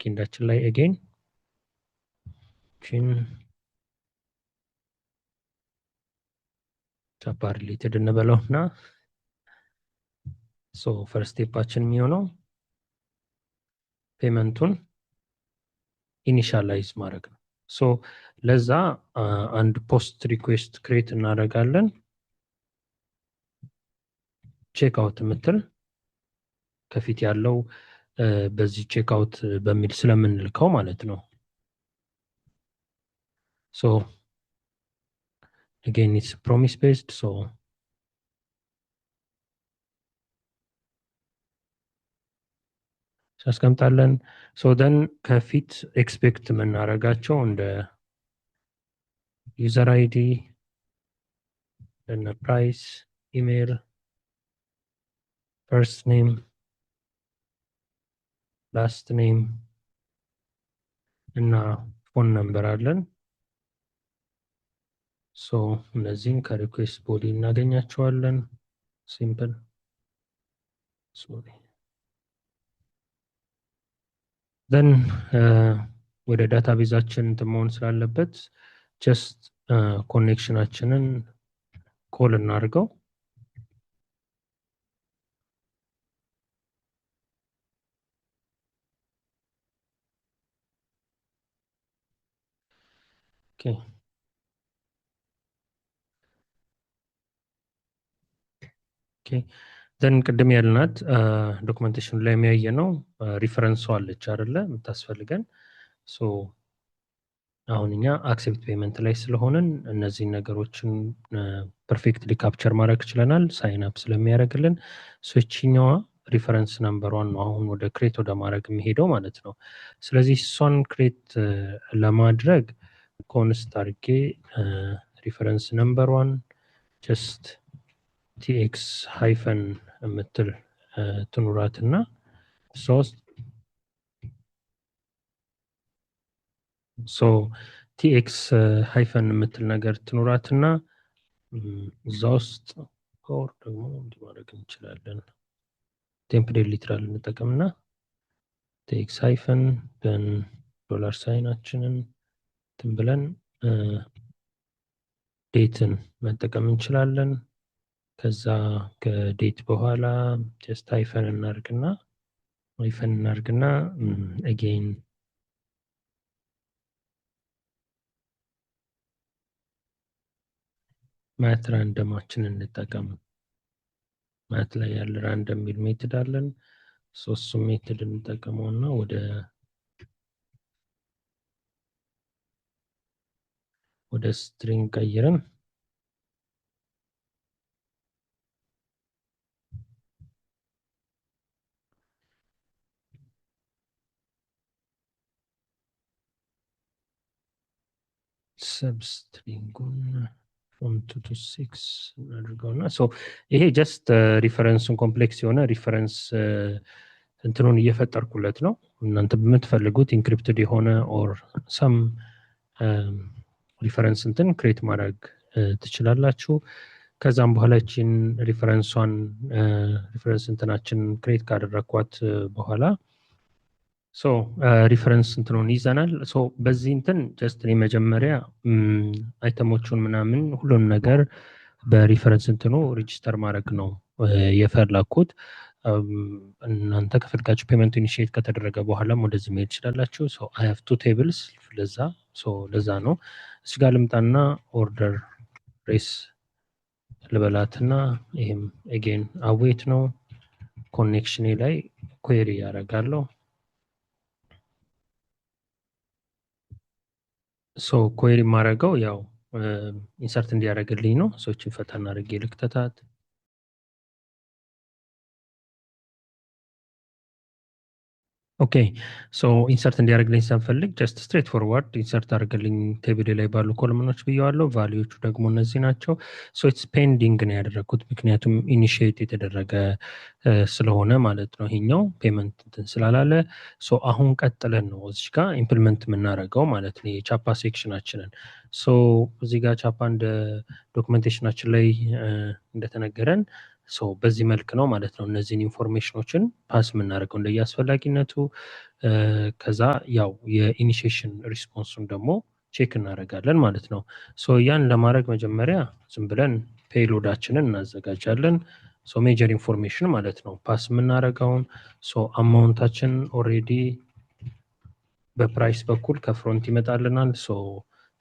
ባክኤንዳችን ላይ again ቻፓ ሪሌትድ እንበለውና ሶ ፈርስት ስቴፓችን የሚሆነው ፔመንቱን ኢኒሻላይዝ ማድረግ ነው። ሶ ለዛ አንድ ፖስት ሪኩዌስት ክሬት እናደርጋለን። ቼክ አውት የምትል ከፊት ያለው በዚህ ቼክ አውት በሚል ስለምንልከው ማለት ነው። ሶ again it's promise based, so አስቀምጣለን። ሶ then ከፊት ኤክስፔክት የምናደርጋቸው እንደ ዩዘር አይዲ እና ፕራይስ፣ ኢሜይል፣ ፈርስት ኔም፣ ላስት ኔም እና ፎን ነምበር አለን። ሶ እነዚህን ከሪኩዌስት ቦዲ እናገኛቸዋለን። ሲምፕል ሶሪ then ወደ ዳታቤዛችን መሆን ስላለበት ጀስት ኮኔክሽናችንን ኮል እናድርገው። ኦኬ then ቅድም ያልናት ዶክመንቴሽን ላይ የሚያየ ነው ሪፈረንሷ አለች አይደለ የምታስፈልገን። ሶ አሁን እኛ አክሴፕት ፔመንት ላይ ስለሆነን እነዚህን ነገሮችን ፐርፌክትሊ ካፕቸር ማድረግ ችለናል ሳይን አፕ ስለሚያደርግልን። ሶ እቺኛዋ ሪፈረንስ ነምበሯን ነው አሁን ወደ ክሬት ወደ ማድረግ የሚሄደው ማለት ነው። ስለዚህ እሷን ክሬት ለማድረግ ኮንስት አድርጌ ሪፈረንስ ነምበሯን ጀስት ቲኤክስ ሃይፈን የምትል ትኑራትና ሶ ቲኤክስ ሃይፈን የምትል ነገር ትኑራትና እዛ ውስጥ ኦር ደግሞ እንዲህ ማድረግ እንችላለን። ቴምፕሌት ሊትራል እንጠቀምና ቲኤክስ ሃይፈን ደን ዶላር ሳይናችንን እንትን ብለን ዴትን መጠቀም እንችላለን። ከዛ ከዴት በኋላ ጀስት ሃይፈን እናርግና again ማት ራንደማችንን እንጠቀም። ማት ላይ ያለ ራንደም ሚል ሜትድ አለን። ሶስቱ ሜትድ እንጠቀመውና ወደ ስትሪንግ ቀይረን ሰብስትሪንጉን from 2 to 6 እናድርገውና ሶ ይሄ ጀስት ሪፈረንሱን ኮምፕሌክስ የሆነ ሪፈረንስ እንትኑን እየፈጠርኩለት ነው። እናንተ በምትፈልጉት ኢንክሪፕትድ የሆነ ኦር ሰም ሪፈረንስ እንትን ክሬት ማድረግ ትችላላችሁ። ከዛም በኋላ እቺን ሪፈረንስ እንትናችን ክሬት ካደረኳት በኋላ ሶ ሪፈረንስ እንትኑን ይዘናል። ሶ በዚህ እንትን ጀስት እኔ መጀመሪያ አይተሞቹን ምናምን ሁሉን ነገር በሪፈረንስ እንትኑ ሬጂስተር ማድረግ ነው የፈለኩት። እናንተ ከፈልጋችሁ ፔመንት ኢኒሺየት ከተደረገ በኋላም ወደዚህ መሄድ ትችላላችሁ። ሶ አይ ሃቭ ቱ ቴብልስ ለዛ ነው እዚህ ጋር ልምጣና ኦርደር ሬስ ልበላትና ይሄም again አዌት ነው ኮኔክሽኔ ላይ ኩዌሪ ያደርጋለሁ። ሶ ኩዌሪ ማድረገው ያው ኢንሰርት እንዲያደርግልኝ ነው። ሶችን ፈተና አድርጌ ልክተታት። ኦኬ ሶ ኢንሰርት እንዲያደርግልኝ ስንፈልግ ጀስት ስትሬት ፎርዋርድ ኢንሰርት አድርግልኝ ቴብል ላይ ባሉ ኮለምኖች ብየዋለሁ። ቫልዩዎቹ ደግሞ እነዚህ ናቸው። ሶ ኢትስ ፔንዲንግ ነው ያደረኩት ምክንያቱም ኢኒሺየት የተደረገ ስለሆነ ማለት ነው። ይሄኛው ፔመንት እንትን ስላላለ ሶ አሁን ቀጥለን ነው እዚህ ጋር ኢምፕሊመንት የምናደርገው ማለት ነው የቻፓ ሴክሽናችንን። ሶ እዚህ ጋር ቻፓ እንደ ዶክመንቴሽናችን ላይ እንደተነገረን በዚህ መልክ ነው ማለት ነው እነዚህን ኢንፎርሜሽኖችን ፓስ የምናደርገው እንደየ አስፈላጊነቱ። ከዛ ያው የኢኒሺዬሽን ሪስፖንሱን ደግሞ ቼክ እናደርጋለን ማለት ነው። ያን ለማድረግ መጀመሪያ ዝም ብለን ፔይሎዳችንን እናዘጋጃለን። ሜጀር ኢንፎርሜሽን ማለት ነው ፓስ የምናደርገውን። አማውንታችን ኦልሬዲ በፕራይስ በኩል ከፍሮንት ይመጣልናል።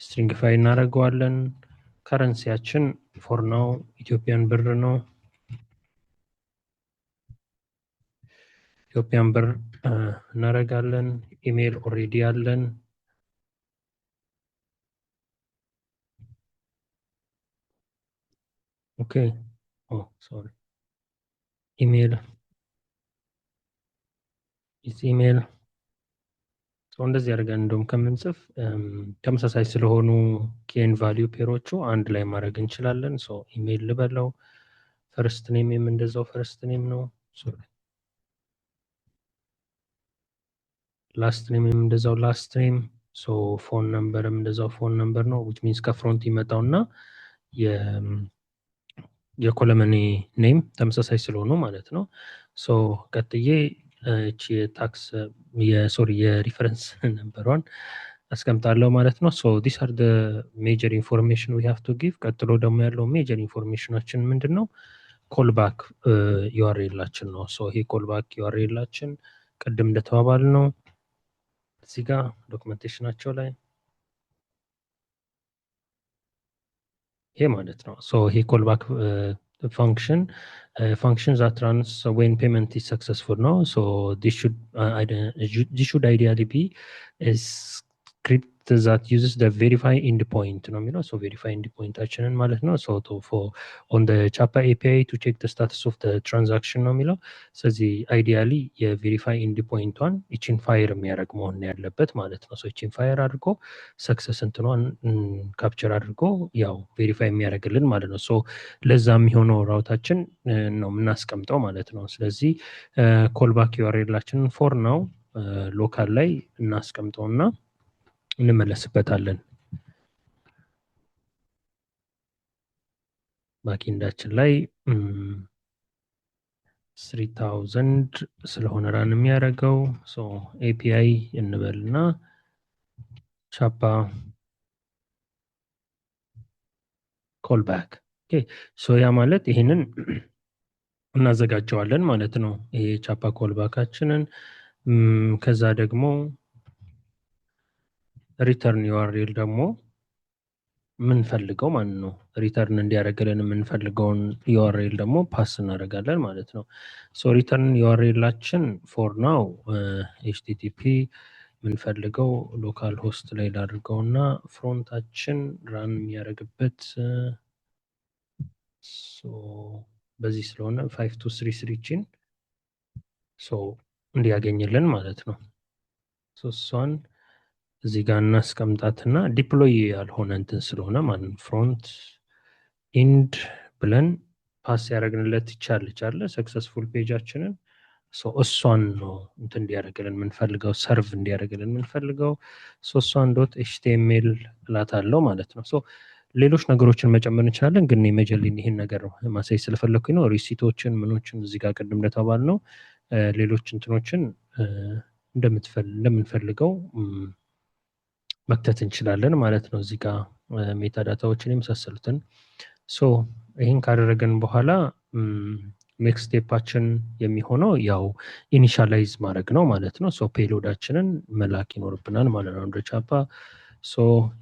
ስትሪንግፋይ እናደርገዋለን። ከረንሲያችን ፎር ናው ኢትዮጵያን ብር ነው። ኢትዮጵያን ብር እናደርጋለን። ኢሜይል ኦልሬዲ አለን። ኦኬ ሶሪ ኢሜይል ኢሜይል እንደዚህ አድርገን እንደውም ከምንጽፍ ተመሳሳይ ስለሆኑ ኬን ቫሊዩ ፔሮቹ አንድ ላይ ማድረግ እንችላለን። ኢሜይል ልበለው። ፈርስት ኔም እንደዛው ፈርስት ኔም ነው። ላስት ኔም እንደዛው ላስት ኔም። ፎን ነምበርም እንደዛው ፎን ነምበር ነው። ዊች ሚንስ ከፍሮንት ይመጣውና የኮለመኔ ኔም ተመሳሳይ ስለሆኑ ማለት ነው። ቀጥዬ እቺ የታክስ የሪፈረንስ ነምበሯን አስቀምጣለሁ ማለት ነው። ዲስ አር ደ ሜጀር ኢንፎርሜሽን ዊ ሃቭ ቱ ጊቭ። ቀጥሎ ደግሞ ያለው ሜጀር ኢንፎርሜሽናችን ምንድን ነው? ኮልባክ ዩአርኤላችን ነው። ይሄ ኮልባክ ዩአርኤላችን ቅድም እንደተባባል ነው እዚህ ጋር ዶክመንቴሽናቸው ላይ ይሄ ማለት ነው። ይሄ ኮልባክ function that runs when payment is successful ነው። this should ideally be a script that uses the verify endpoint ነው የሚለው። verify endpointአችንን ማለት ነው። on the Chapa API to check the status of the transaction ነው የሚለው። ስለዚህ ideally የverify endpointዋን ይችን ፋየር የሚያደርግ መሆን ያለበት ማለት ነው። ይችን ፋየር አድርጎ ሰክሰስ እንትኗን ካፕቸር አድርጎ ያው ቬሪፋይ የሚያደርግልን ማለት ነው። ለዛ የሚሆነው ራውታችን ነው የምናስቀምጠው ማለት ነው። ስለዚህ ኮልባክ ዩአርኤላችንን ፎር ነው ሎካል ላይ እናስቀምጠውና እንመለስበታለን። ባኪንዳችን ላይ 3000 ስለሆነ ራን የሚያደርገው ኤፒአይ እንበልና ቻፓ ኮልባክ ያ ማለት ይህንን እናዘጋጀዋለን ማለት ነው። ይሄ ቻፓ ኮልባካችንን ከዛ ደግሞ ሪተርን ዩአርኤል ደግሞ ምንፈልገው ማለት ነው። ሪተርን እንዲያደርግልን የምንፈልገውን ዩአርኤል ደግሞ ፓስ እናደርጋለን ማለት ነው። ሪተርን ዩአርኤላችን ፎር ናው ኤችቲቲፒ የምንፈልገው ሎካል ሆስት ላይ ላድርገውና ፍሮንታችን ራን የሚያደርግበት በዚህ ስለሆነ 5233ችን እንዲያገኝልን ማለት ነው። እሷን እዚህ ጋር እናስቀምጣትና ዲፕሎይ ያልሆነ እንትን ስለሆነ ማለት ፍሮንት ኢንድ ብለን ፓስ ያደረግንለት ይቻለች አለ ሰክሰስፉል ፔጃችንን እሷን ነው እንትን እንዲያደርግልን የምንፈልገው ሰርቭ እንዲያደርግልን የምንፈልገው እሷን ዶት ኤችቲኤምኤል እላታለሁ ማለት ነው። ሌሎች ነገሮችን መጨመር እንችላለን፣ ግን መጀልን ይህን ነገር ማሳይ ስለፈለኩኝ ነው። ሪሲቶችን ምኖችን እዚህ ጋር ቅድም እንደተባል ነው ሌሎች እንትኖችን እንደምንፈልገው መክተት እንችላለን ማለት ነው። እዚህ ጋር ሜታዳታዎችን የመሳሰሉትን ይህን ካደረገን በኋላ ኔክስት ስቴፓችን የሚሆነው ያው ኢኒሻላይዝ ማድረግ ነው ማለት ነው። ፔሎዳችንን መላክ ይኖርብናል ማለት ነው እንደ ቻፓ።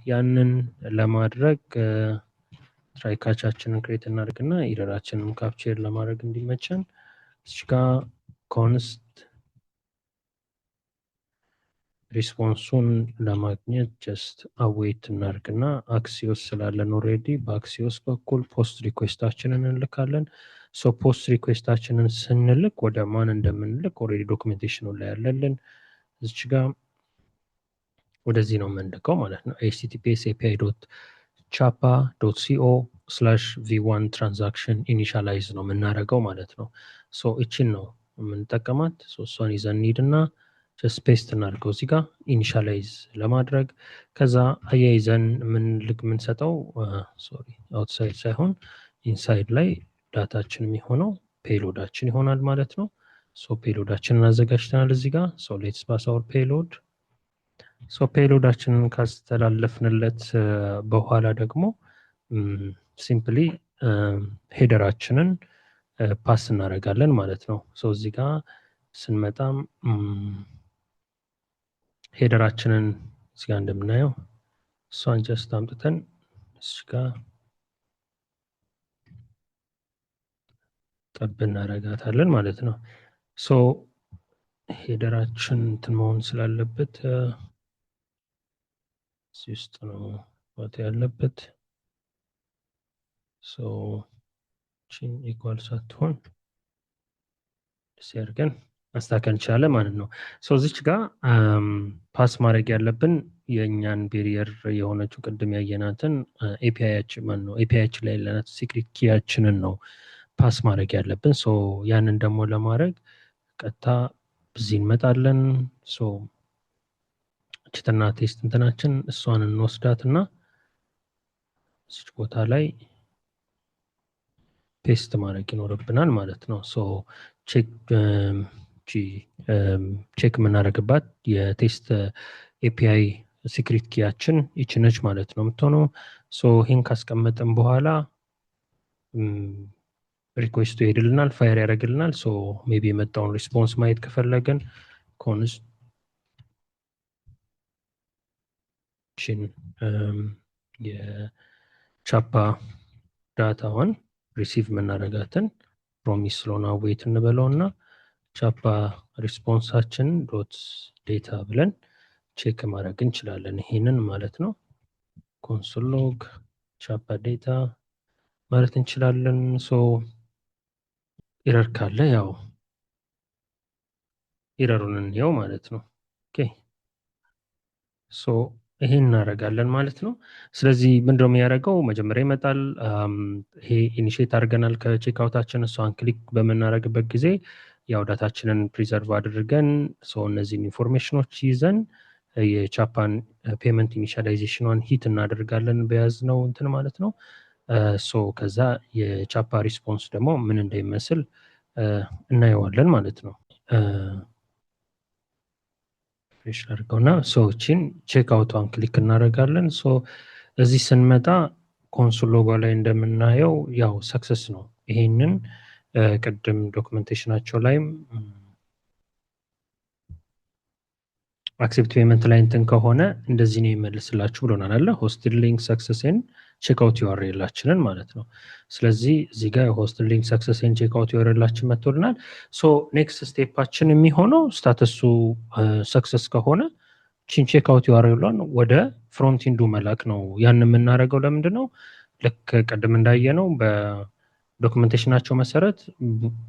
ያንን ለማድረግ ትራይካቻችንን ክሬት እናደርግና ኢረራችንን ካፕቸር ለማድረግ እንዲመቸን እዚህ ጋር ኮንስት ሪስፖንሱን ለማግኘት ጀስት አዌይት እናርግና አክሲዮስ ስላለን ኦልሬዲ በአክሲዮስ በኩል ፖስት ሪኩዌስታችንን እንልካለን። ፖስት ሪኩዌስታችንን ስንልክ ወደ ማን እንደምንልክ ኦልሬዲ ዶክሜንቴሽኑ ላይ ያለልን እዚች ጋር ወደዚህ ነው የምንልከው ማለት ነው። https api chapa co/v1 ትራንዛክሽን ኢኒሻላይዝ ነው የምናደርገው ማለት ነው። እችን ነው የምንጠቀማት። እሷን ይዘን እንሂድና ስፔስ እናድርገው እዚህ ጋር ኢኒሻላይዝ ለማድረግ። ከዛ አያይዘን የምንሰጠው ሶሪ አውትሳይድ ሳይሆን ኢንሳይድ ላይ ዳታችን የሚሆነው ፔሎዳችን ይሆናል ማለት ነው። ሶ ፔሎዳችንን አዘጋጅተናል እዚህ ጋር። ሶ ሌትስ ፓስ አወር ፔሎድ። ሶ ፔሎዳችንን ካስተላለፍንለት በኋላ ደግሞ ሲምፕሊ ሄደራችንን ፓስ እናደርጋለን ማለት ነው። ሶ እዚህ ጋር ስንመጣም ሄደራችንን እዚህ ጋር እንደምናየው እሷን ጀስት አምጥተን እዚህ ጋር ጠብ እናደርጋታለን ማለት ነው። ሶ ሄደራችን እንትን መሆን ስላለበት እዚህ ውስጥ ነው ቦታ ያለበት። ሶ ቺን ኢኳል ሳትሆን ሲያርገን ማስተካከል እንችላለን ማለት ነው። ሶ እዚች ጋር ፓስ ማድረግ ያለብን የእኛን ቤሪየር የሆነችው ቅድም ያየናትን ኤፒአይያችን ማን ነው ኤፒአይያችን ላይ ያለናት ሲክሪት ኪያችንን ነው ፓስ ማድረግ ያለብን። ሶ ያንን ደግሞ ለማድረግ ቀጥታ እዚህ እንመጣለን። ሶ ችትና ቴስት እንትናችን እሷን እንወስዳትና እዚች ቦታ ላይ ፔስት ማድረግ ይኖርብናል ማለት ነው። ሶ ቼክ የምናደርግባት የቴስት ኤፒአይ ሲክሪት ኪያችን ይችነች ማለት ነው የምትሆነው። ሶ ይህን ካስቀመጥን በኋላ ሪኩዌስቱ ይሄድልናል፣ ፋየር ያደርግልናል። ሶ ሜቢ የመጣውን ሪስፖንስ ማየት ከፈለግን ኮንስችን የቻፓ ዳታዋን ሪሲቭ የምናደርጋትን ፕሮሚስ ስለሆነ ዌይት እንበለው እና ቻፓ ሪስፖንሳችን ዶት ዴታ ብለን ቼክ ማድረግ እንችላለን። ይሄንን ማለት ነው ኮንሶል ሎግ ቻፓ ዴታ ማለት እንችላለን። ሶ ኢረር ካለ ያው ኢረሩን እንየው ማለት ነው። ኦኬ ሶ ይሄን እናደርጋለን ማለት ነው። ስለዚህ ምንድነው የሚያደርገው? መጀመሪያ ይመጣል። ይሄ ኢኒሼት አድርገናል ከቼክአውታችን። እሷን ክሊክ በምናደርግበት ጊዜ ያው ዳታችንን ፕሪዘርቭ አድርገን ሰው እነዚህን ኢንፎርሜሽኖች ይዘን የቻፓን ፔመንት ኢኒሻላይዜሽኗን ሂት እናደርጋለን በያዝነው እንትን ማለት ነው። ሶ ከዛ የቻፓ ሪስፖንስ ደግሞ ምን እንደሚመስል እናየዋለን ማለት ነው። ፍሬሽ አድርገውና ሰዎችን ቼክ አውቷን ክሊክ እናደርጋለን። ሶ እዚህ ስንመጣ ኮንሶል ሎጎ ላይ እንደምናየው ያው ሰክሰስ ነው። ይሄንን ቅድም ዶክመንቴሽናቸው ላይም አክሴፕት ፔመንት ላይ እንትን ከሆነ እንደዚህ ነው ይመልስላችሁ ብሎናል አለ ሆስቲንግ ሊንክ ሰክሰስን ቼክአውት ዩአርኤላችንን ማለት ነው። ስለዚህ እዚህ ጋር የሆስቲንግ ሊንክ ሰክሰስን ቼክአውት ዩአርኤላችን መጥቶልናል። ሶ ኔክስት ስቴፓችን የሚሆነው ስታተሱ ሰክሰስ ከሆነ ቺን ቼክአውት ዩአርኤሏን ወደ ፍሮንት ኢንዱ መላክ ነው። ያን የምናደርገው ለምንድን ነው? ልክ ቅድም እንዳየነው በዶክመንቴሽናቸው መሰረት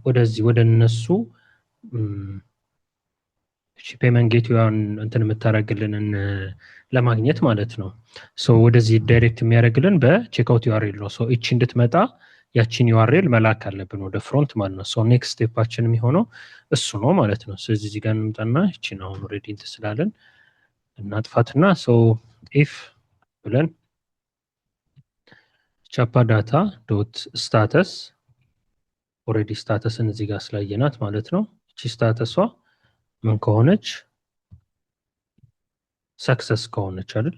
ወደዚህ ወደ እነሱ ፔመንት ጌትዌይዋን እንትን የምታደርግልንን ለማግኘት ማለት ነው። ሶ ወደዚህ ዳይሬክት የሚያደርግልን በቼክአውት ዩአርኤል ነው። ሶ እቺ እንድትመጣ ያቺን ዩአርኤል መላክ አለብን ወደ ፍሮንት ማለት ነው። ሶ ኔክስት ስቴፓችን የሚሆነው እሱ ነው ማለት ነው። ስለዚህ እዚህ ጋር እንምጣና እቺን አሁን ኦልሬዲ እንትን ስላለን እናጥፋትና ሶ ኢፍ ብለን ቻፓ ዳታ ዶት ስታተስ ኦልሬዲ ስታተስን እዚህ ጋር ስላየናት ማለት ነው። እቺ ስታተሷ ምን ከሆነች ሰክሰስ ከሆነች አይደል?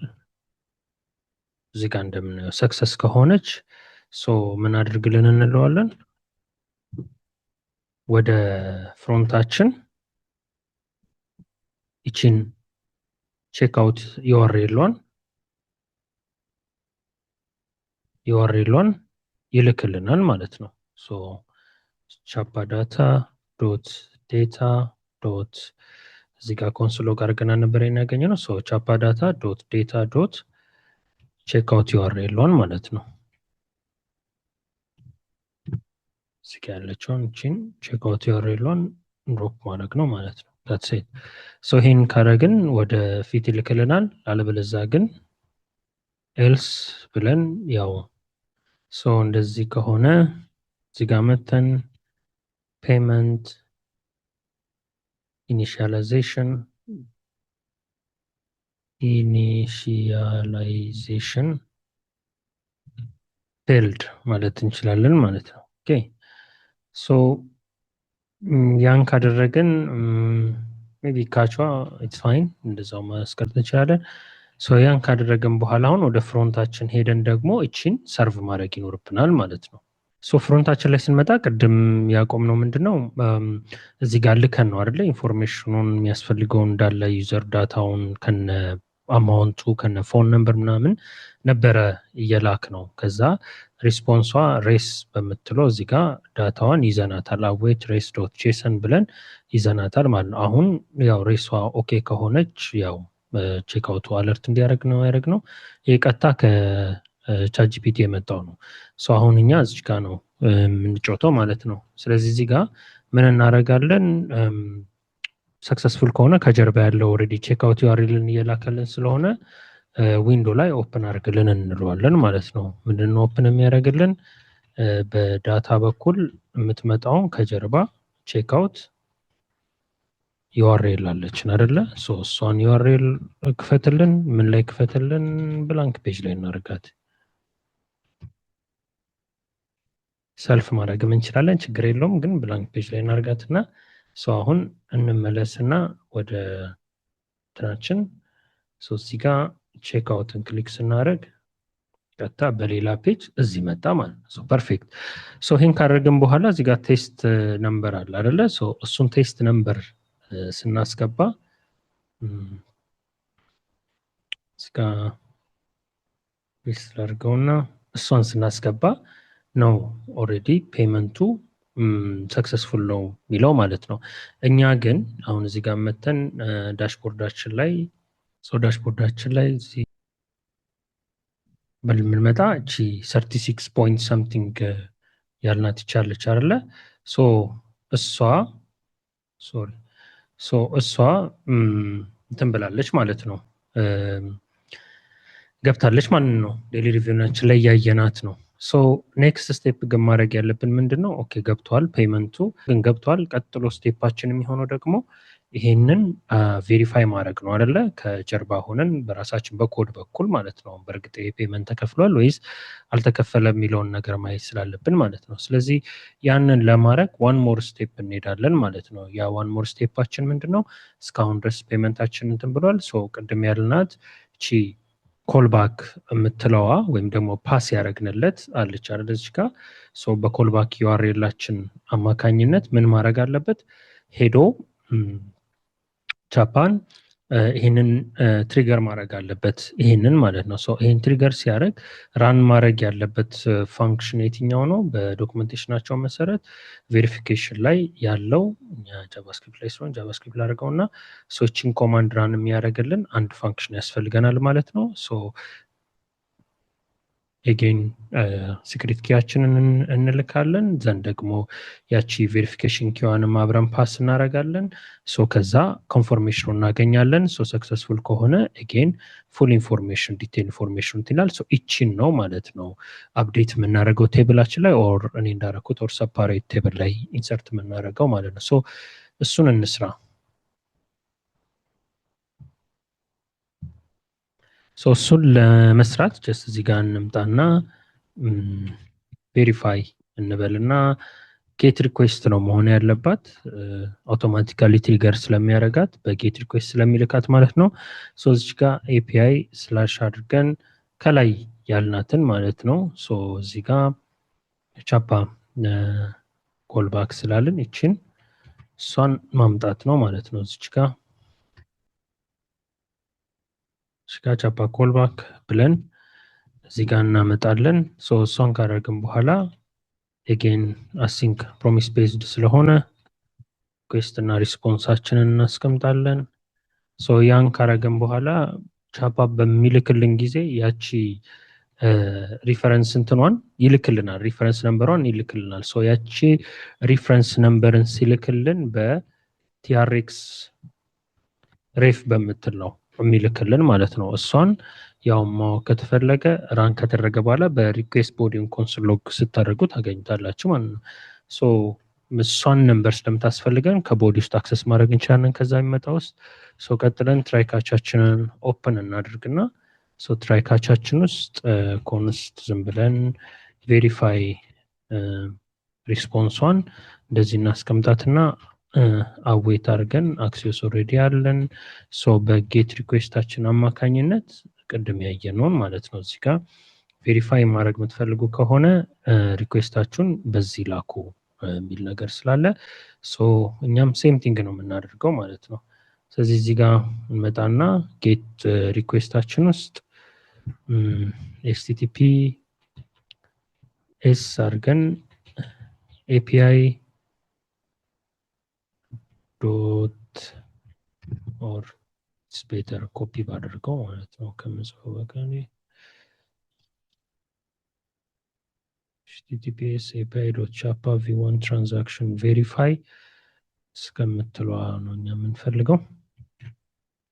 እዚህ ጋር እንደምናየው ሰክሰስ ከሆነች ሶ ምን አድርግልን እንለዋለን? ወደ ፍሮንታችን ይቺን ቼክአውት ዩአርኤሏን ይልክልናል ማለት ነው። ሶ ቻፓ ዳታ ዶት ዴታ ዶት እዚህ ጋር ኮንሶል ሎግ አድርገን ነበር ያገኘ ነው። ሶ ቻፓ ዳታ ዶት ዴታ ዶት ቼክአውት ዩአርኤሏን ማለት ነው። እዚህ ጋር ያለችውን እቺን ቼክአውት ዩአርኤሏን ድሮፕ ማድረግ ነው ማለት ነው። that's it ሶ ይሄን ካደረግን ወደ ፊት ይልክልናል። አለበለዛ ግን ኤልስ ብለን ያው ሶ እንደዚህ ከሆነ እዚህ ጋር መተን ፔመንት ኢኒሺያላይዜሽን ፌልድ ማለት እንችላለን ማለት ነው። ኦኬ ሶ ያን ካደረግን ሜቢ ካቿ ኢትስ ፋይን እንደዛው ማስቀረት እንችላለን። ሶ ያን ካደረግን በኋላ አሁን ወደ ፍሮንታችን ሄደን ደግሞ እቺን ሰርቭ ማድረግ ይኖርብናል ማለት ነው። ሶ ፍሮንታችን ላይ ስንመጣ ቅድም ያቆምነው ምንድነው እዚህ ጋር ልከን ነው አይደለ? ኢንፎርሜሽኑን የሚያስፈልገውን እንዳለ ዩዘር ዳታውን ከነ አማውንቱ ከነ ፎን ነምበር ምናምን ነበረ እየላክ ነው። ከዛ ሪስፖንሷ ሬስ በምትለው እዚህ ጋር ዳታዋን ይዘናታል። አዌት ሬስ ዶት ጄሰን ብለን ይዘናታል ማለት ነው። አሁን ያው ሬሷ ኦኬ ከሆነች ያው ቼክ አውቱ አለርት እንዲያደርግ ነው ያደርግ ነው። ይህ ቀጥታ ከቻትጂፒቲ የመጣው ነው። አሁን እኛ እዚህ ጋር ነው የምንጮተው ማለት ነው። ስለዚህ እዚህ ጋር ምን እናደርጋለን? ሰክሰስፉል ከሆነ ከጀርባ ያለው ኦልሬዲ ቼክ አውት ዩአርኤልን እየላከልን ስለሆነ ዊንዶ ላይ ኦፕን አድርግልን እንለዋለን ማለት ነው። ምንድነው ኦፕን የሚያደርግልን? በዳታ በኩል የምትመጣውን ከጀርባ ቼክ አውት ዩአርኤል አለችን አይደለ? እሷን ዩአርኤል ክፈትልን። ምን ላይ ክፈትልን? ብላንክ ፔጅ ላይ እናደርጋት። ሰልፍ ማድረግም እንችላለን፣ ችግር የለውም። ግን ብላንክ ፔጅ ላይ እናደርጋትና አሁን እንመለስና ወደ እንትናችን እዚህ ጋር ቼክ አውትን ክሊክ ስናደርግ ቀጥታ በሌላ ፔጅ እዚህ መጣ ማለት ነው። ፐርፌክት። ይህን ካደረግን በኋላ እዚህ ጋር ቴስት ነምበር አለ አይደለ? እሱን ቴስት ነምበር ስናስገባ እዚህ ጋር ፔስት ላድርገውና እሷን ስናስገባ ነው ኦልሬዲ ፔመንቱ ሰክሰስፉል ነው የሚለው ማለት ነው። እኛ ግን አሁን እዚህ ጋር መተን ዳሽቦርዳችን ላይ ዳሽቦርዳችን ላይ ምንመጣ እቺ 36 ፖይንት ሰምቲንግ ያልናት ይቻለች አይደለ? እሷ እንትን ብላለች ማለት ነው፣ ገብታለች ማለት ነው። ዴሊ ሪቪውናችን ላይ ያየናት ነው። ኔክስት ስቴፕ ግን ማድረግ ያለብን ምንድን ነው? ኦኬ ገብቷል፣ ፔመንቱ ግን ገብቷል። ቀጥሎ ስቴፓችን የሚሆነው ደግሞ ይሄንን ቬሪፋይ ማድረግ ነው አይደለ? ከጀርባ ሆነን በራሳችን በኮድ በኩል ማለት ነው። በእርግጥ ፔመንት ተከፍሏል ወይስ አልተከፈለ የሚለውን ነገር ማየት ስላለብን ማለት ነው። ስለዚህ ያንን ለማድረግ ዋን ሞር ስቴፕ እንሄዳለን ማለት ነው። ያ ዋን ሞር ስቴፓችን ምንድን ነው? እስካሁን ድረስ ፔመንታችን እንትን ብሏል። ቅድም ያልናት ቺ ኮልባክ የምትለዋ ወይም ደግሞ ፓስ ያደረግንለት አለች አይደል? እዚህ ጋር በኮልባክ ዩአርኤላችን አማካኝነት ምን ማድረግ አለበት? ሄዶ ጃፓን ይህንን ትሪገር ማድረግ አለበት። ይህንን ማለት ነው። ይህን ትሪገር ሲያደርግ ራን ማድረግ ያለበት ፋንክሽን የትኛው ነው? በዶክመንቴሽናቸው መሰረት ቬሪፊኬሽን ላይ ያለው ጃቫስክሪፕት ላይ ሲሆን ጃቫስክሪፕት ላደርገው እና ሶችን ኮማንድ ራን የሚያደርግልን አንድ ፋንክሽን ያስፈልገናል ማለት ነው። ኤጌን ሲክሪት ኪያችንን እንልካለን። ዘንድ ደግሞ ያቺ ቬሪፊኬሽን ኪዋንም አብረን ፓስ እናደርጋለን። ከዛ ኮንፎርሜሽኑ እናገኛለን። ሰክሰስፉል ከሆነ ኤጌን ፉል ኢንፎርሜሽን ዲቴል ኢንፎርሜሽን ይላል። ኢቺን ነው ማለት ነው አፕዴት የምናደርገው ቴብላችን ላይ ኦር እኔ እንዳደረኩት ኦር ሰፓሬት ቴብል ላይ ኢንሰርት የምናደርገው ማለት ነው። እሱን እንስራ። እሱን ለመስራት ጀስት እዚህ ጋር እንምጣና ቬሪፋይ እንበልና ጌት ሪኩዌስት ነው መሆን ያለባት። አውቶማቲካሊ ትሪገር ስለሚያደርጋት በጌት ሪኩዌስት ስለሚልካት ማለት ነው። እዚች ጋር ኤፒአይ ስላሽ አድርገን ከላይ ያልናትን ማለት ነው። እዚህ ጋር ቻፓ ኮልባክ ስላልን ይችን እሷን ማምጣት ነው ማለት ነው። እዚች ጋር ቻፓ ኮልባክ ብለን እዚህ ጋር እናመጣለን። እሷን ካደረግን በኋላ ኤጌን አሲንክ ፕሮሚስ ቤዝድ ስለሆነ ሪኩዌስት እና ሪስፖንሳችንን እናስቀምጣለን። ያን ካደረግን በኋላ ቻፓ በሚልክልን ጊዜ ያቺ ሪፈረንስ እንትኗን ይልክልናል፣ ሪፈረንስ ነምበሯን ይልክልናል። ያቺ ሪፈረንስ ነምበርን ሲልክልን በቲአርኤክስ ሬፍ በምትል ነው የሚልክልን ማለት ነው። እሷን ያው ማወቅ ከተፈለገ ራን ከተደረገ በኋላ በሪኩዌስት ቦዲውን ኮንሶል ሎግ ስታደርጉ ታገኙታላችሁ ማለት ነው። እሷን ነምበር ስለምታስፈልገን ከቦዲ ውስጥ አክሰስ ማድረግ እንችላለን ከዛ የሚመጣ ውስጥ። ቀጥለን ትራይካቻችንን ኦፕን እናድርግና ትራይካቻችን ውስጥ ኮንስት ዝም ብለን ቬሪፋይ ሪስፖንሷን እንደዚህ እናስቀምጣትና አዌት አድርገን አክሴስ ኦልሬዲ አለን። ሶ በጌት ሪኩዌስታችን አማካኝነት ቅድም ያየነውን ማለት ነው እዚህ ጋር ቬሪፋይ ማድረግ የምትፈልጉ ከሆነ ሪኩዌስታችሁን በዚህ ላኩ የሚል ነገር ስላለ ሶ እኛም ሴም ቲንግ ነው የምናደርገው ማለት ነው። ስለዚህ እዚህ ጋር እንመጣና ጌት ሪኩዌስታችን ውስጥ ኤችቲቲፒ ኤስ አድርገን ኤፒአይ ዶት ኦር ኢትስ ቤተር ኮፒ ባደርገው ማለት ነው ከምጽፈው በቀን https api.chapa v1 transaction verify እስከምትለዋ ነው እኛ የምንፈልገው።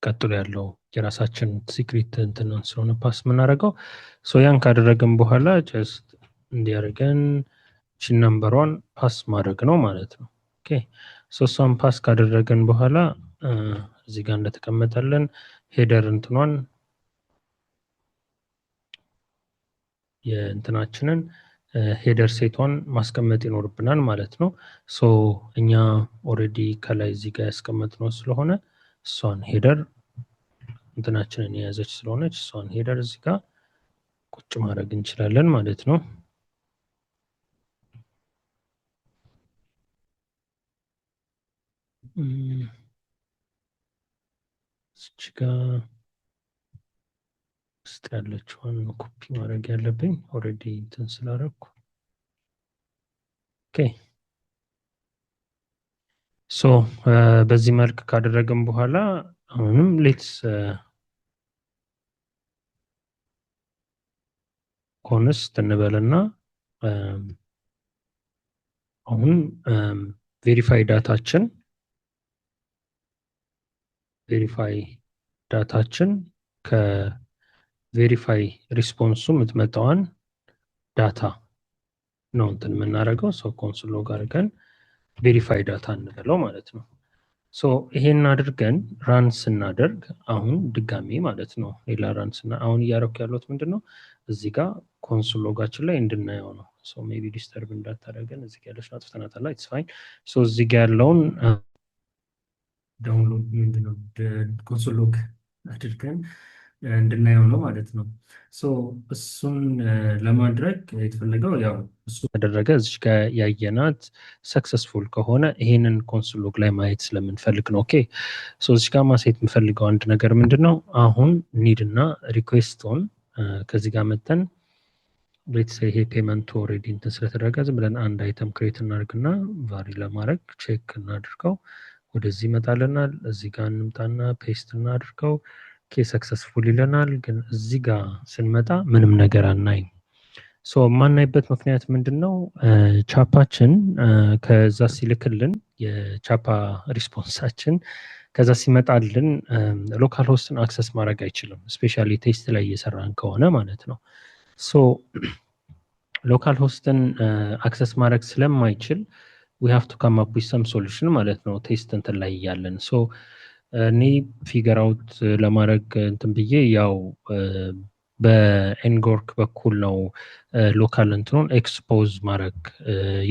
ቀጥሎ ያለው የራሳችን ሲክሪት እንትንን ስለሆነ ፓስ የምናደርገው ሶ ያን ካደረግን በኋላ ጀስት እንዲያደርገን ቺን ነምበሯን ፓስ ማድረግ ነው ማለት ነው። ኦኬ ሶ እሷን ፓስ ካደረግን በኋላ እዚህ ጋር እንደተቀመጠልን ሄደር እንትኗን የእንትናችንን ሄደር ሴቷን ማስቀመጥ ይኖርብናል ማለት ነው። ሶ እኛ ኦልሬዲ ከላይ እዚህ ጋር ያስቀመጥነው ስለሆነ እሷን ሄደር እንትናችንን የያዘች ስለሆነች እሷን ሄደር እዚህ ጋር ቁጭ ማድረግ እንችላለን ማለት ነው። እዚህ ጋር ውስጥ ያለችውን ኮፒ ማድረግ ያለብኝ ኦልሬዲ እንትን ስላደረኩ። ኦኬ ሶ በዚህ መልክ ካደረግን በኋላ አሁንም ሌትስ ኮንስት እንበልና አሁን ቬሪፋይ ዳታችን ከቬሪፋይ ሪስፖንሱ የምትመጣዋን ዳታ ነው እንትን የምናደርገው። ሶ ኮንሶል ሎግ አድርገን ቬሪፋይ ዳታ እንበለው ማለት ነው። ሶ ይሄን አድርገን ራን ስናደርግ አሁን ድጋሚ ማለት ነው ሌላ ራን አሁን እያደረኩ ያለሁት ምንድነው እዚህ ጋር ኮንሶል ሎጋችን ላይ እንድናየው ነው። ሶ ሜቢ ዲስተርብ እንዳታደርገን እዚህ ጋር ያለች አጥፍተናታል። ኢትስ ፋይን። ሶ እዚህ ጋር ያለውን ዳውንሎድ ምንድነው ኮንሶል ሎግ አድርገን እንድናየው ነው ማለት ነው። ሶ እሱን ለማድረግ የተፈለገው ያው እሱ ያደረገ እዚህ ጋር ያየናት ሰክሰስፉል ከሆነ ይሄንን ኮንሶል ሎግ ላይ ማየት ስለምንፈልግ ነው። ኦኬ ሶ እዚህ ጋር ማሳየት የምፈልገው አንድ ነገር ምንድነው አሁን ኒድ እና ሪኩዌስቱን ከዚህ ጋር መተን ሌትስ ሴይ ይሄ ፔመንቱ ኦልሬዲ እንትን ስለተደረገ ዝም ብለን አንድ አይተም ክሬት እናድርግና ቫሪ ለማድረግ ቼክ እናድርገው። ወደዚህ ይመጣልናል። እዚህ ጋር እንምጣና ፔስት እናድርገው። ኦኬ ሰክሰስፉል ይለናል። ግን እዚህ ጋር ስንመጣ ምንም ነገር አናይም። ሶ የማናይበት ምክንያት ምንድነው ቻፓችን ከዛ ሲልክልን የቻፓ ሪስፖንሳችን ከዛ ሲመጣልን ሎካል ሆስትን አክሰስ ማድረግ አይችልም። ስፔሻሊ ቴስት ላይ እየሰራን ከሆነ ማለት ነው። ሶ ሎካል ሆስትን አክሰስ ማድረግ ስለማይችል we have to come up with some solution ማለት ነው ቴስት እንትን ላይ እያለን። ሶ እኔ ፊገር አውት ለማድረግ እንትን ብዬ ያው በኤንጎርክ በኩል ነው ሎካል እንትኑን ኤክስፖዝ ማድረግ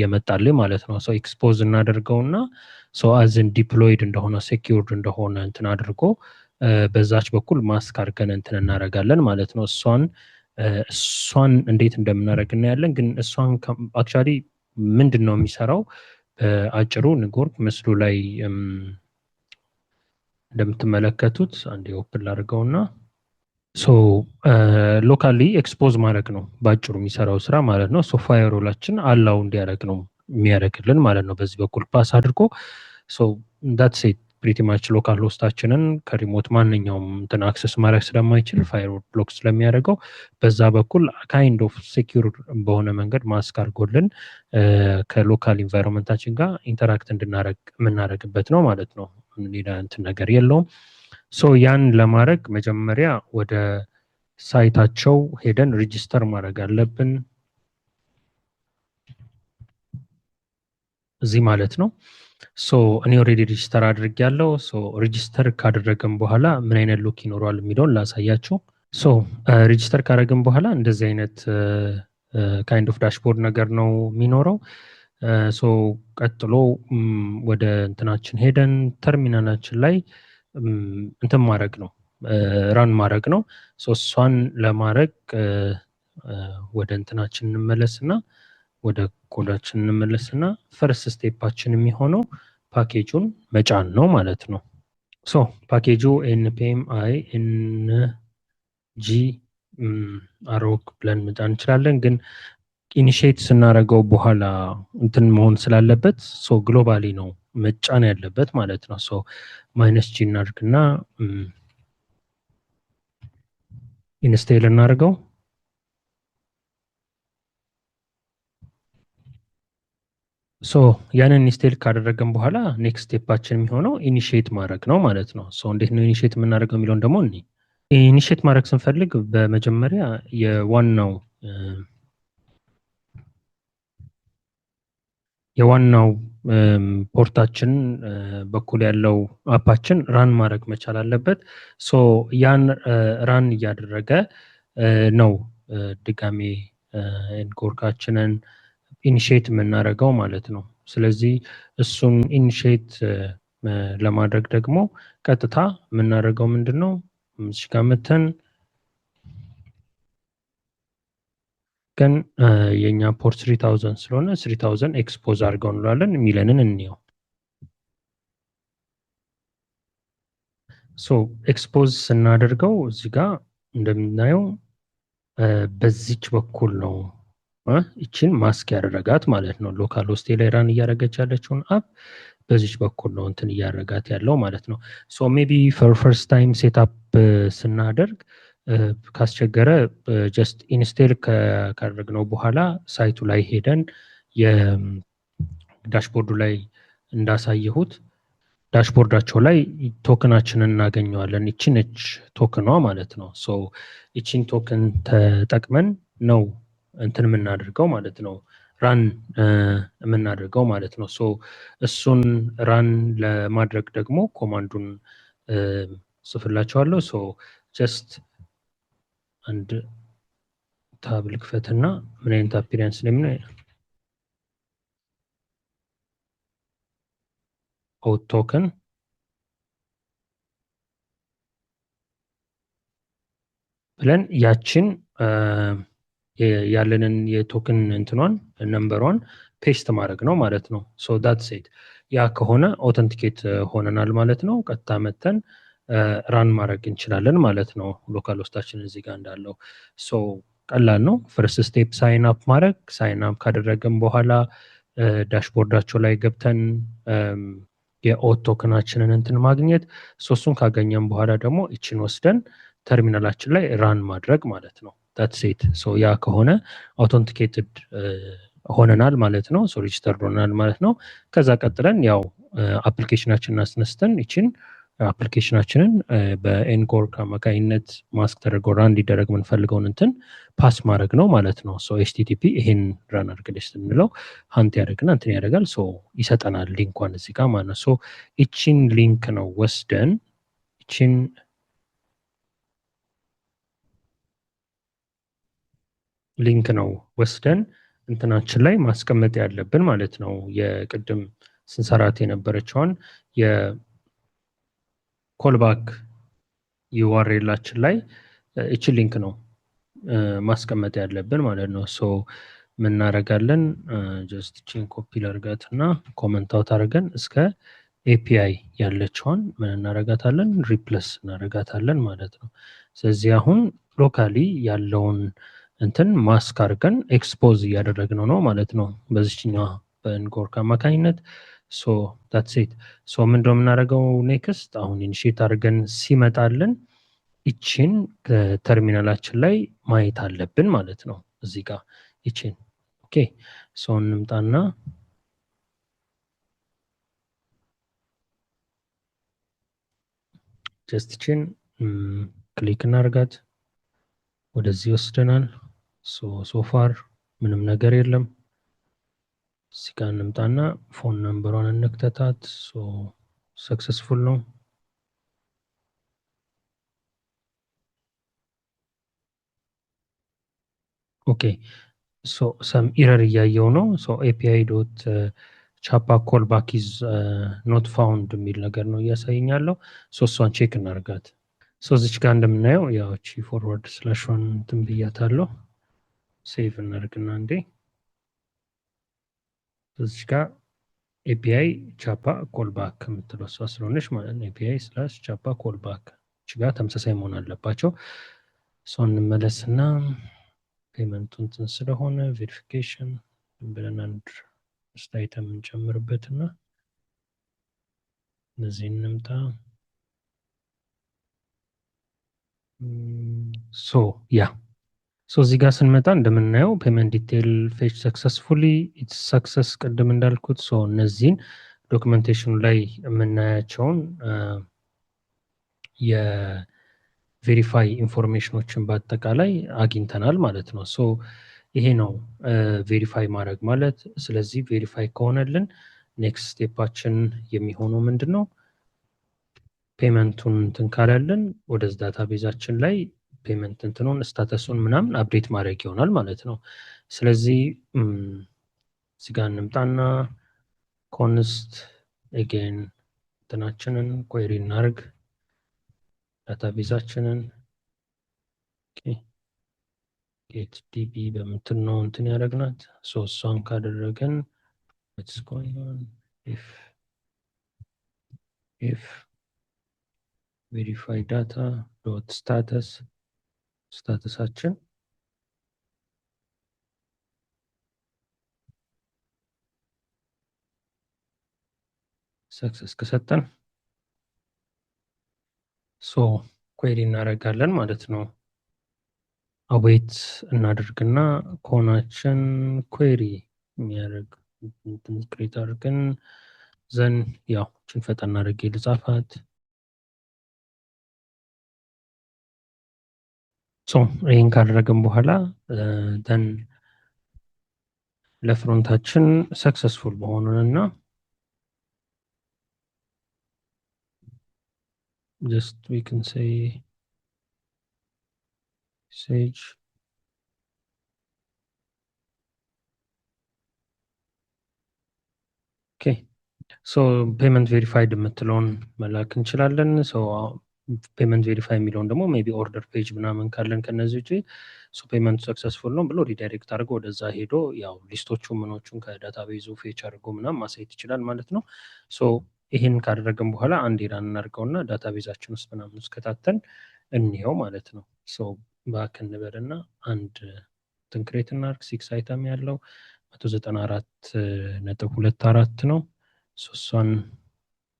የመጣልኝ ማለት ነው። ሶ ኤክስፖዝ እናደርገውና ሶ አዝን ዲፕሎይድ እንደሆነ ሴኪውርድ እንደሆነ እንትን አድርጎ በዛች በኩል ማስክ አድርገን እንትን እናደርጋለን ማለት ነው። እሷን እንዴት እንደምናደርግ እናያለን። ግን እሷን አክቹዋሊ ምንድን ነው የሚሰራው በአጭሩ ንጎርክ ምስሉ ላይ እንደምትመለከቱት አንድ ኦፕን ላድርገውና ሶ ሎካሊ ኤክስፖዝ ማድረግ ነው በአጭሩ የሚሰራው ስራ ማለት ነው። ሶ ፋየርዎላችን አላው እንዲያደርግ ነው የሚያደርግልን ማለት ነው። በዚህ በኩል ፓስ አድርጎ ሶ ዳትስ ኢት ፕሪቲ ማች ሎካል ሆስታችንን ከሪሞት ማንኛውም እንትን አክሰስ ማድረግ ስለማይችል ፋየርዎል ብሎክ ስለሚያደርገው በዛ በኩል ካይንድ ኦፍ ሴኪዩር በሆነ መንገድ ማስክ አድርጎልን ከሎካል ኢንቫይሮንመንታችን ጋር ኢንተራክት እንድናደርግ የምናደርግበት ነው ማለት ነው። ሌላ እንትን ነገር የለውም። ሶ ያን ለማድረግ መጀመሪያ ወደ ሳይታቸው ሄደን ሬጂስተር ማድረግ አለብን እዚህ ማለት ነው። ሶ እኔ ኦልሬዲ ሬጂስተር አድርጌያለሁ። ሶ ሬጂስተር ካደረግን በኋላ ምን አይነት ሉክ ይኖረዋል የሚለውን ላሳያችሁ። ሶ ሬጂስተር ካደረግን በኋላ እንደዚህ አይነት ካይንድ ኦፍ ዳሽቦርድ ነገር ነው የሚኖረው። ሶ ቀጥሎ ወደ እንትናችን ሄደን ተርሚናላችን ላይ እንትን ማድረግ ነው፣ ራን ማድረግ ነው። ሶ እሷን ለማድረግ ወደ እንትናችን እንመለስና ወደ ኮዳችን እንመለስና ፈርስት ስቴፓችን የሚሆነው ፓኬጁን መጫን ነው ማለት ነው። ሶ ፓኬጁ ኤንፒኤም አይ ኤን ጂ አሮክ ብለን መጫን እንችላለን፣ ግን ኢኒሽት ስናደርገው በኋላ እንትን መሆን ስላለበት ሶ ግሎባሊ ነው መጫን ያለበት ማለት ነው። ሶ ማይነስ ጂ እናድርግና ኢንስቴል እናደርገው። ሶ ያንን ኢንስቴል ካደረገን በኋላ ኔክስት ስቴፓችን የሚሆነው ኢኒሽት ማድረግ ነው ማለት ነው። ሶ እንዴት ነው ኢኒሽት የምናደርገው የሚለውን ደግሞ እኔ ኢኒሽት ማድረግ ስንፈልግ በመጀመሪያ የዋናው ፖርታችን በኩል ያለው አፓችን ራን ማድረግ መቻል አለበት። ሶ ያን ራን እያደረገ ነው ድጋሜ ኤንኮርካችንን ኢኒሽት የምናደርገው ማለት ነው። ስለዚህ እሱን ኢኒሽት ለማድረግ ደግሞ ቀጥታ የምናደርገው ምንድን ነው? እዚህ ጋር መተን ግን የእኛ ፖርት 3000 ስለሆነ 3000 ኤክስፖዝ አድርገው እንለዋለን። የሚለንን እንየው። ሶ ኤክስፖዝ ስናደርገው እዚህ ጋር እንደምናየው በዚች በኩል ነው ይችን ማስክ ያደረጋት ማለት ነው። ሎካል ሆስቴ ላይ ራን እያደረገች ያለችውን አፕ በዚች በኩል ነው እንትን እያደረጋት ያለው ማለት ነው። ሶ ሜቢ ፎር ፈርስት ታይም ሴትአፕ ስናደርግ ካስቸገረ ጀስት ኢንስቴል ካደረግነው በኋላ ሳይቱ ላይ ሄደን የዳሽቦርዱ ላይ እንዳሳየሁት ዳሽቦርዳቸው ላይ ቶክናችንን እናገኘዋለን። ይቺ ነች ቶክኗ ማለት ነው። ሶ ይቺን ቶክን ተጠቅመን ነው እንትን የምናደርገው ማለት ነው፣ ራን የምናደርገው ማለት ነው። ሶ እሱን ራን ለማድረግ ደግሞ ኮማንዱን ጽፍላቸዋለሁ። ሶ ጀስት አንድ ታብ ልክፈትና ምን አይነት አፒሪያንስ ለምን አውት ቶክን ብለን ያችን ያለንን የቶክን እንትኗን ነምበሯን ፔስት ማድረግ ነው ማለት ነው። ሶ ዳት ሴት ያ ከሆነ ኦተንቲኬት ሆነናል ማለት ነው። ቀጥታ መተን ራን ማድረግ እንችላለን ማለት ነው። ሎካል ውስጣችን እዚህ ጋር እንዳለው ሶ ቀላል ነው። ፈርስት ስቴፕ ሳይን አፕ ማድረግ። ሳይን አፕ ካደረገን በኋላ ዳሽቦርዳቸው ላይ ገብተን የኦት ቶክናችንን እንትን ማግኘት። ሶስቱን ካገኘን በኋላ ደግሞ ይችን ወስደን ተርሚናላችን ላይ ራን ማድረግ ማለት ነው። ዳት ሴት ሶ ያ ከሆነ አውቶንቲኬትድ ሆነናል ማለት ነው። ሶ ሬጅስተርድ ሆነናል ማለት ነው። ከዛ ቀጥለን ያው አፕሊኬሽናችንን አስነስተን ይችን አፕሊኬሽናችንን በኤንኮርክ አማካኝነት ማስክ ተደርጎ ራን እንዲደረግ የምንፈልገውን እንትን ፓስ ማድረግ ነው ማለት ነው። ሶ ኤችቲቲፒ ይሄን ራን አድርግልሽ ስንለው ሀንት ያደርግና እንትን ያደርጋል። ሶ ይሰጠናል ሊንኳን እዚህ ጋር ማለት ነው። ሶ ይቺን ሊንክ ነው ወስደን ይቺን ሊንክ ነው ወስደን እንትናችን ላይ ማስቀመጥ ያለብን ማለት ነው። የቅድም ስንሰራት የነበረችውን የኮልባክ ዩአርኤላችን ላይ እችን ሊንክ ነው ማስቀመጥ ያለብን ማለት ነው። ሶ ምናረጋለን ጀስት ቺን ኮፒ ላርጋት እና ኮመንት አውት አድርገን እስከ ኤፒአይ ያለችውን ምን እናረጋታለን ሪፕለስ እናረጋታለን ማለት ነው። ስለዚህ አሁን ሎካሊ ያለውን እንትን ማስክ አድርገን ኤክስፖዝ እያደረግነው ነው ማለት ነው በዚችኛዋ በኤንኮርክ አማካኝነት። ሶ ዳትስ ኢት። ሶ ምንድነው የምናደርገው ኔክስት አሁን ኢኒሺየት አድርገን ሲመጣልን ይችን ከተርሚናላችን ላይ ማየት አለብን ማለት ነው። እዚህ ጋር ይችን ኦኬ። ሶ እንምጣና ጀስት ይችን ክሊክ እናርጋት፣ ወደዚህ ወስደናል። ሶፋር ምንም ነገር የለም። እዚህ ጋር እንምጣና ፎን ነምበሯን እንክተታት። ሰክሰስፉል ነው። ኦኬ ሰም ኢረር እያየው ነው። ኤፒአይ ዶት ቻፓ ኮልባክ ኢዝ ኖት ፋውንድ የሚል ነገር ነው እያሳየኛለው። እሷን ቼክ እናርጋት። እዚች ጋር እንደምናየው ያቺ ፎርዋርድ ስላሿን እንትን ብያታለሁ። ሴቭ እናርግና እንዴ እዚች ጋር ኤፒአይ ቻፓ ኮልባክ የምትለው እሷ ስለሆነች ማለት ነው። ኤፒአይ ስላሽ ቻፓ ኮልባክ እች ጋር ተመሳሳይ መሆን አለባቸው። እሷን እንመለስና ፔመንቱ እንትን ስለሆነ ቬሪፊኬሽን ብለን አንድ ስት አይተም እንጨምርበትና እነዚህ እንምጣ። ያ እዚህ ጋር ስንመጣ እንደምናየው ፔመንት ዲቴል ፌች ሰክሰስፉሊ ኢትስ ሰክሰስ ቅድም እንዳልኩት እነዚህን ዶክመንቴሽኑ ላይ የምናያቸውን የቬሪፋይ ኢንፎርሜሽኖችን በአጠቃላይ አግኝተናል ማለት ነው። ይሄ ነው ቬሪፋይ ማድረግ ማለት። ስለዚህ ቬሪፋይ ከሆነልን ኔክስት ስቴፓችን የሚሆነው ምንድን ነው? ፔመንቱን እንትን ካላለን ወደ ዳታቤዛችን ላይ ፔመንት እንትኑን ስታተሱን ምናምን አፕዴት ማድረግ ይሆናል ማለት ነው። ስለዚህ እዚህ ጋር እንምጣና ኮንስት ኤጌን እንትናችንን ኩዌሪ እናርግ ዳታቤዛችንን ጌት ዲቢ በምትል ነው እንትን ያደረግናት። እሷን ካደረገን if verify data dot status ስታተሳችን ሰክሰስ ከሰጠን ኩዌሪ እናደርጋለን ማለት ነው። አዌት እናደርግና ኮናችን ኩዌሪ የሚያደርግ ክሬት አድርገን ዘን ያው ችን ፈጠን አድርጌ ልጻፋት። ይህን ካደረግን በኋላ ደን ለፍሮንታችን ሰክሰስፉል መሆኑንና just we can say sage okay ፔመንት ቬሪፋይድ የምትለውን መላክ እንችላለን። ፔመንት ቬሪፋይ የሚለውን ደግሞ ሜይ ቢ ኦርደር ፔጅ ምናምን ካለን ከነዚህ ውጭ ፔመንቱ ሰክሰስፉል ነው ብሎ ሪዳይሬክት አድርጎ ወደዛ ሄዶ ያው ሊስቶቹ ምኖቹን ከዳታቤዙ ፌች አድርጎ ምናምን ማሳየት ይችላል ማለት ነው። ይህን ካደረግን በኋላ አንድ ራን እናድርገውና ዳታቤዛችን ውስጥ ምናምን ውስጥ ከታተን እንየው ማለት ነው። ባክ እንበልና አንድ ትንክሬት እናርግ። 6 አይተም ያለው 194.24 ነው። እሷን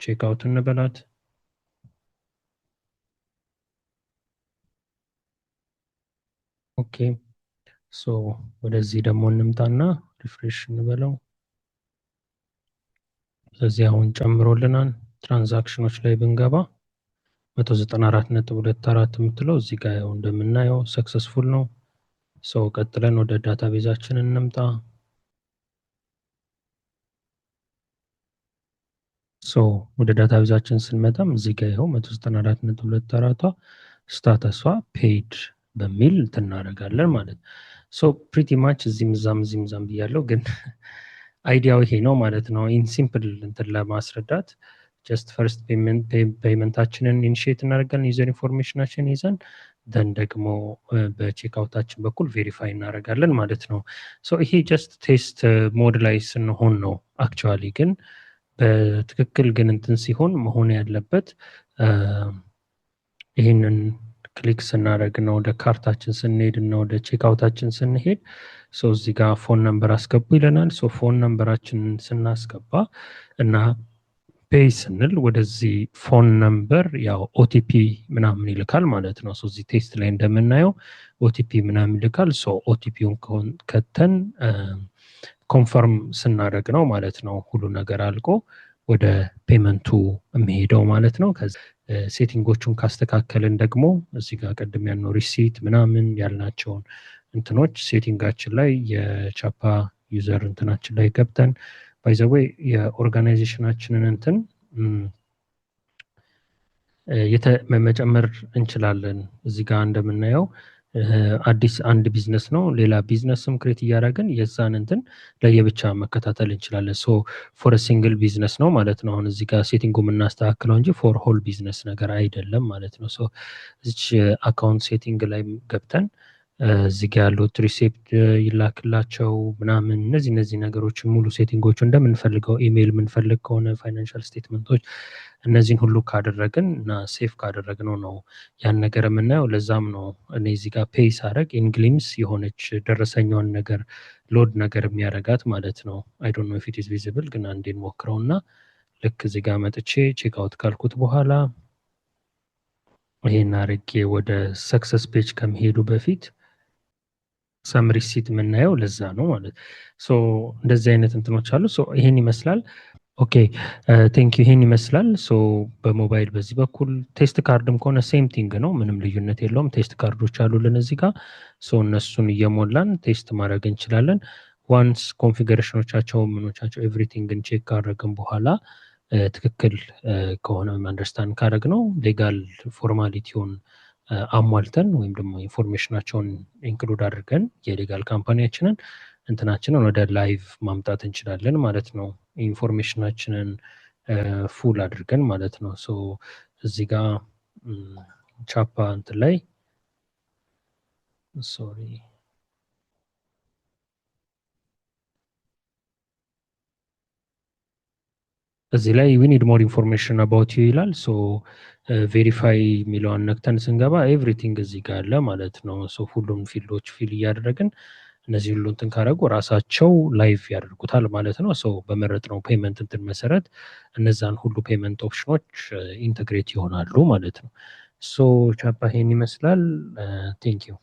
ቼክ አውት እንበላት። ኦኬ ወደዚህ ደግሞ እንምጣና ሪፍሬሽ እንበለው። ስለዚህ አሁን ጨምሮልናል። ትራንዛክሽኖች ላይ ብንገባ 194.24 የምትለው እዚህ ጋር ያው እንደምናየው ሰክሰስፉል ነው። ቀጥለን ወደ ዳታቤዛችን እንምጣ። ወደ ዳታቤዛችን ስንመጣም እዚህ ጋር ይኸው 194.24 ስታተሷ ፔድ በሚል እናደርጋለን ማለት ፕሪቲ ማች እዚህም እዛም ብያለው፣ ግን አይዲያው ይሄ ነው ማለት ነው። ኢን ሲምፕል እንትን ለማስረዳት ጀስት ፈርስት ፔመንታችንን ኢኒሺየት እናደርጋለን ዩዘር ኢንፎርሜሽናችን ይዘን ደን ደግሞ በቼክአውታችን በኩል ቬሪፋይ እናደርጋለን ማለት ነው። ይሄ ጀስት ቴስት ሞድ ላይ ስንሆን ነው። አክቹዋሊ ግን በትክክል ግን እንትን ሲሆን መሆን ያለበት ይህንን ክሊክ ስናደርግ ነው ወደ ካርታችን ስንሄድ እና ወደ ቼክአውታችን ስንሄድ እዚህ ጋር ፎን ነምበር አስገቡ ይለናል። ፎን ነምበራችንን ስናስገባ እና ፔይ ስንል ወደዚህ ፎን ነምበር ያው ኦቲፒ ምናምን ይልካል ማለት ነው። እዚህ ቴስት ላይ እንደምናየው ኦቲፒ ምናምን ይልካል። ኦቲፒውን ከተን ኮንፈርም ስናደርግ ነው ማለት ነው ሁሉ ነገር አልቆ ወደ ፔመንቱ የሚሄደው ማለት ነው። ሴቲንጎቹን ካስተካከልን ደግሞ እዚህ ጋር ቀደም ያልነው ሪሲት ምናምን ያልናቸውን እንትኖች ሴቲንጋችን ላይ የቻፓ ዩዘር እንትናችን ላይ ገብተን ባይ ዘ ዌይ የኦርጋናይዜሽናችንን እንትን መጨመር እንችላለን። እዚህ ጋር እንደምናየው አዲስ አንድ ቢዝነስ ነው ሌላ ቢዝነስም ክሬት እያደረግን የዛን እንትን ለየብቻ መከታተል እንችላለን። ሶ ፎር ሲንግል ቢዝነስ ነው ማለት ነው። አሁን እዚህ ጋር ሴቲንጉ የምናስተካክለው እንጂ ፎር ሆል ቢዝነስ ነገር አይደለም ማለት ነው። ሶ እዚች አካውንት ሴቲንግ ላይ ገብተን እዚህ ጋ ያሉት ሪሴፕት ይላክላቸው ምናምን እነዚህ ነገሮችን ሙሉ ሴቲንጎቹ እንደምንፈልገው ኢሜይል የምንፈልግ ከሆነ ፋይናንሻል ስቴትመንቶች እነዚህን ሁሉ ካደረግን እና ሴፍ ካደረግነው ነው ያን ነገር የምናየው። ለዛም ነው እኔ እዚህ ጋር ፔይ ሳደርግ ኢንግሊምስ የሆነች ደረሰኛውን ነገር ሎድ ነገር የሚያደርጋት ማለት ነው። አይ ዶንት ኖ ኢፍ ኢት ኢዝ ቪዚብል ግን አንዴን ሞክረው እና ልክ እዚህ ጋር መጥቼ ቼክ አውት ካልኩት በኋላ ይሄን አድርጌ ወደ ሰክሰስ ፔጅ ከመሄዱ በፊት ሰም ሪሲት የምናየው ለዛ ነው ማለት ሶ እንደዚህ አይነት እንትኖች አሉ። ሶ ይሄን ይመስላል። ኦኬ ቴንክ ዩ ይሄን ይመስላል። ሶ በሞባይል በዚህ በኩል ቴስት ካርድም ከሆነ ሴም ቲንግ ነው፣ ምንም ልዩነት የለውም። ቴስት ካርዶች አሉልን እዚህ ጋር ሶ እነሱን እየሞላን ቴስት ማድረግ እንችላለን። ዋንስ ኮንፊገሬሽኖቻቸው ምኖቻቸው ኤቭሪቲንግን ቼክ ካደረግን በኋላ ትክክል ከሆነ አንደርስታንድ ካደረግ ነው ሌጋል ፎርማሊቲውን አሟልተን ወይም ደግሞ ኢንፎርሜሽናቸውን ኢንክሉድ አድርገን የሌጋል ካምፓኒያችንን እንትናችንን ወደ ላይቭ ማምጣት እንችላለን ማለት ነው። ኢንፎርሜሽናችንን ፉል አድርገን ማለት ነው። ሶ እዚህ ጋር ቻፓ እንትን ላይ ሶሪ እዚህ ላይ ዊ ኒድ ሞር ኢንፎርሜሽን አባውት ዩ ይላል። ሶ ቬሪፋይ የሚለውን ነክተን ስንገባ ኤቭሪቲንግ እዚህ ጋር አለ ማለት ነው። ሶ ሁሉም ፊልዶች ፊል እያደረግን እነዚህ ሁሉ እንትን ካደረጉ ራሳቸው ላይቭ ያደርጉታል ማለት ነው። ሶ በመረጥነው ፔመንት እንትን መሰረት እነዛን ሁሉ ፔመንት ኦፕሽኖች ኢንተግሬት ይሆናሉ ማለት ነው። ሶ ቻፓ ይሄን ይመስላል። ቴንክ ዩ